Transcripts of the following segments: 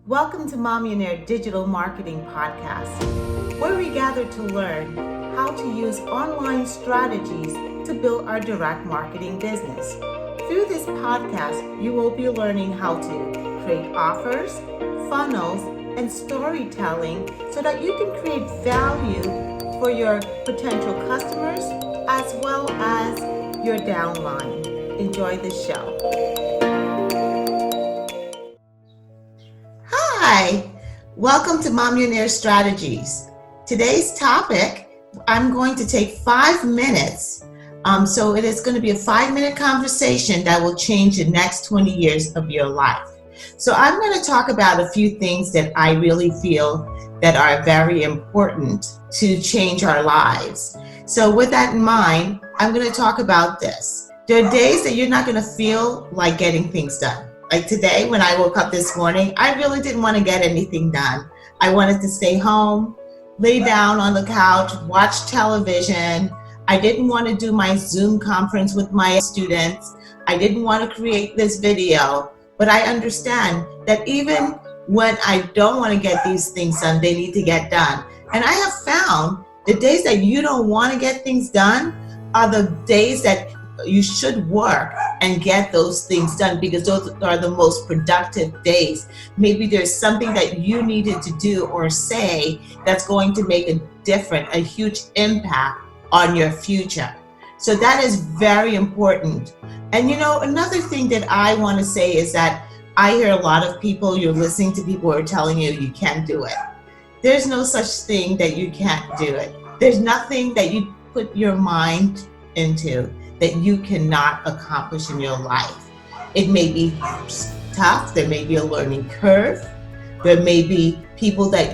Welcome to Motivational Digital Marketing Podcast, where we gather to learn how to use online strategies to build our direct marketing business. Through this podcast, you will be learning how to create offers, funnels, and storytelling so that you can create value for your potential customers as well as your downline. Enjoy the show. Hi, welcome to Motivational Strategies. Today's topic, I'm going to take 5 minutes. So it is going to be a 5-minute conversation that will change the next 20 years of your life. So I'm going to talk about a few things that I really feel that are very important to change our lives. So with that in mind, I'm going to talk about this. There are days that you're not going to feel like getting things done. Like today, when I woke up this morning, I really didn't want to get anything done. I wanted to stay home, lay down on the couch, watch television. I didn't want to do my Zoom conference with my students. I didn't want to create this video. But I understand that even when I don't want to get these things done, they need to get done. And I have found the days that you don't want to get things done are the days that you should work and get those things done, because those are the most productive days. Maybe there's something that you needed to do or say that's going to make a huge impact on your future. So that is very important. And another thing that I want to say is that I hear a lot of people, you're listening to people who are telling you you can't do it. There's no such thing that you can't do it. There's nothing that you put your mind into that you cannot accomplish in your life. It may be tough, there may be a learning curve, there may be people that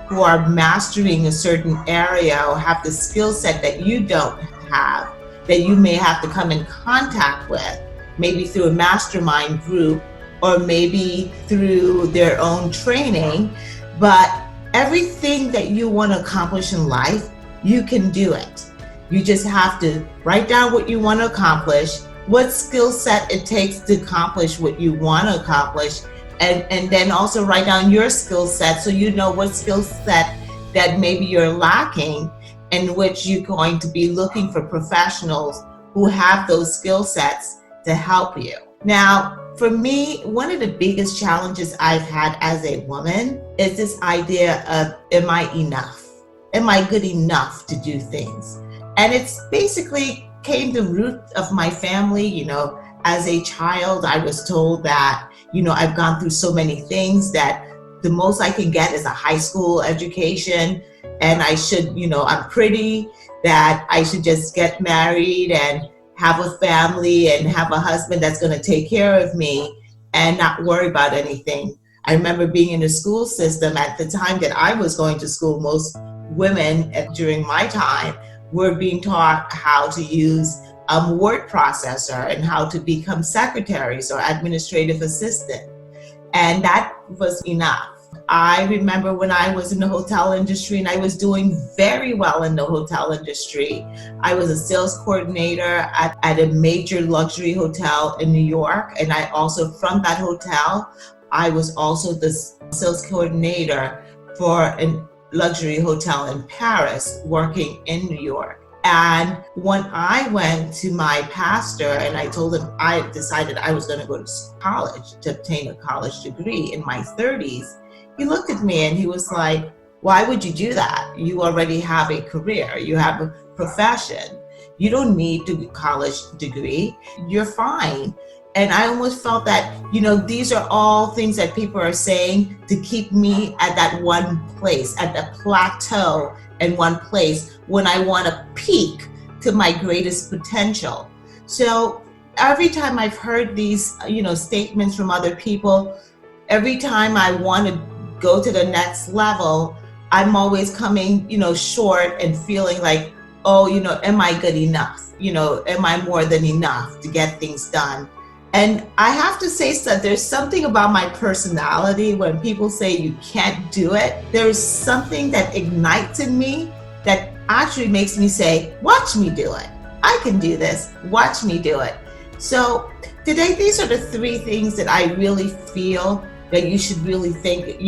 who are mastering a certain area or have the skill set that you don't have, that you may have to come in contact with, maybe through a mastermind group or maybe through their own training. But everything that you want to accomplish in life, you can do it. You just have to write down what you want to accomplish, what skill set it takes to accomplish what you want to accomplish, and then also write down your skill set so you know what skill set that maybe you're lacking, in which you're going to be looking for professionals who have those skill sets to help you. Now, for me, one of the biggest challenges I've had as a woman is this idea of, am I enough? Am I good enough to do things? And it's basically came the root of my family. As a child, I was told that, I've gone through so many things that the most I can get is a high school education. And I should, I'm pretty, that I should just get married and have a family and have a husband that's going to take care of me and not worry about anything. I remember being in the school system at the time that I was going to school. Most women during my time were being taught how to use a word processor and how to become secretaries or administrative assistant. And that was enough. I remember when I was in the hotel industry, and I was doing very well in the hotel industry. I was a sales coordinator at a major luxury hotel in New York. And I also, from that hotel, I was also the sales coordinator for a luxury hotel in Paris, working in New York. And when I went to my pastor and I told him I decided I was going to go to college to obtain a college degree in my 30s, he looked at me and he was like, why would you do that? You already have a career, you have a profession. You don't need a college degree, you're fine. And I almost felt that, these are all things that people are saying to keep me at that one place, at the plateau in one place when I want to peak to my greatest potential. So every time I've heard these, statements from other people, every time I want to go to the next level, I'm always coming, short and feeling like, am I good enough? Am I more than enough to get things done? And I have to say that there's something about my personality when people say you can't do it. There's something that ignites in me that actually makes me say, watch me do it. I can do this. Watch me do it. So today, these are the 3 things that I really feel that you should really think,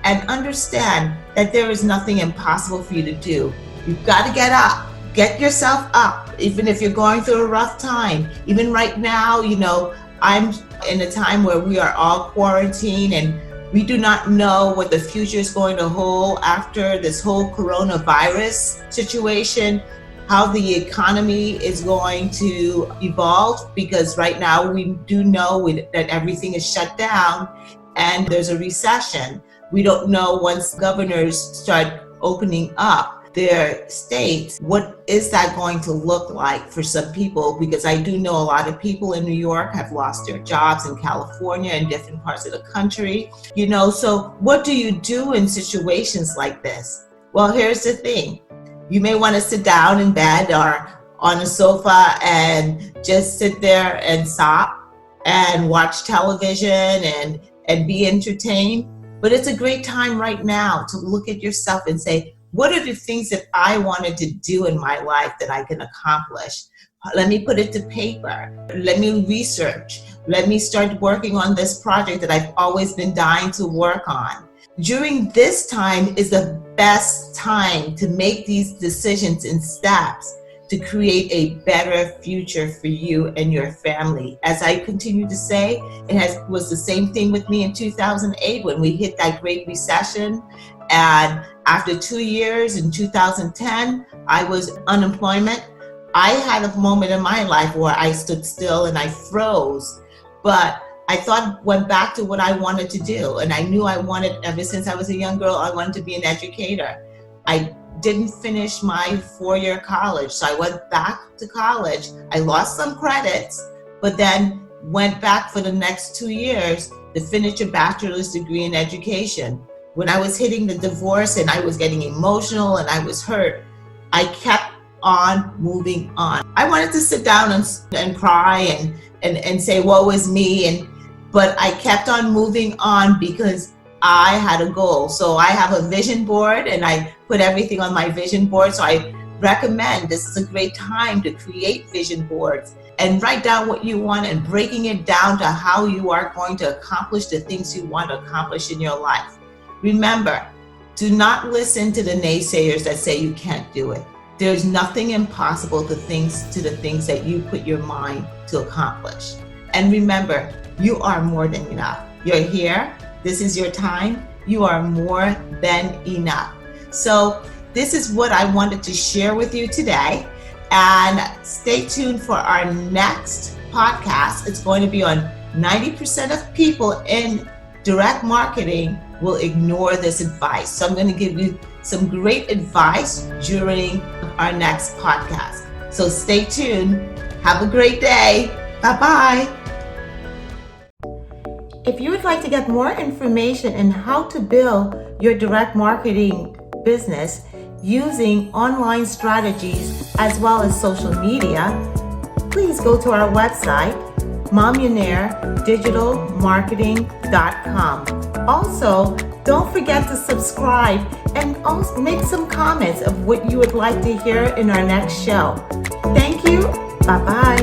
and understand that there is nothing impossible for you to do. You've got to get up. Get yourself up, even if you're going through a rough time. Even right now, I'm in a time where we are all quarantined and we do not know what the future is going to hold after this whole coronavirus situation, how the economy is going to evolve, because right now we do know that everything is shut down and there's a recession. We don't know once governors start opening up their states, what is that going to look like for some people? Because I do know a lot of people in New York have lost their jobs, in California and different parts of the country. So what do you do in situations like this? Well, here's the thing. You may want to sit down in bed or on a sofa and just sit there and stop and watch television and be entertained. But it's a great time right now to look at yourself and say, what are the things that I wanted to do in my life that I can accomplish? Let me put it to paper. Let me research. Let me start working on this project that I've always been dying to work on. During this time is the best time to make these decisions and steps to create a better future for you and your family. As I continue to say, it was the same thing with me in 2008 when we hit that great recession. And after 2 years in 2010, I was unemployment. I had a moment in my life where I stood still and I froze, but I went back to what I wanted to do. And I knew I wanted, ever since I was a young girl, I wanted to be an educator. I didn't finish my 4-year college, so I went back to college. I lost some credits, but then went back for the next 2 years to finish a bachelor's degree in education. When I was hitting the divorce and I was getting emotional and I was hurt, I kept on moving on. I wanted to sit down and cry and say, woe is me, but I kept on moving on because I had a goal. So I have a vision board and I put everything on my vision board. So I recommend this is a great time to create vision boards and write down what you want and breaking it down to how you are going to accomplish the things you want to accomplish in your life. Remember, do not listen to the naysayers that say you can't do it. There's nothing impossible to the things that you put your mind to accomplish. And remember, you are more than enough. You're here. This is your time. You are more than enough. So this is what I wanted to share with you today. And stay tuned for our next podcast. It's going to be on 90% of people in direct marketing will ignore this advice. So I'm going to give you some great advice during our next podcast. So stay tuned. Have a great day. Bye-bye. If you would like to get more information on how to build your direct marketing business using online strategies as well as social media, please go to our website, mommillionairedigitalmarketing.com. Also, don't forget to subscribe and also make some comments of what you would like to hear in our next show. Thank you. Bye-bye.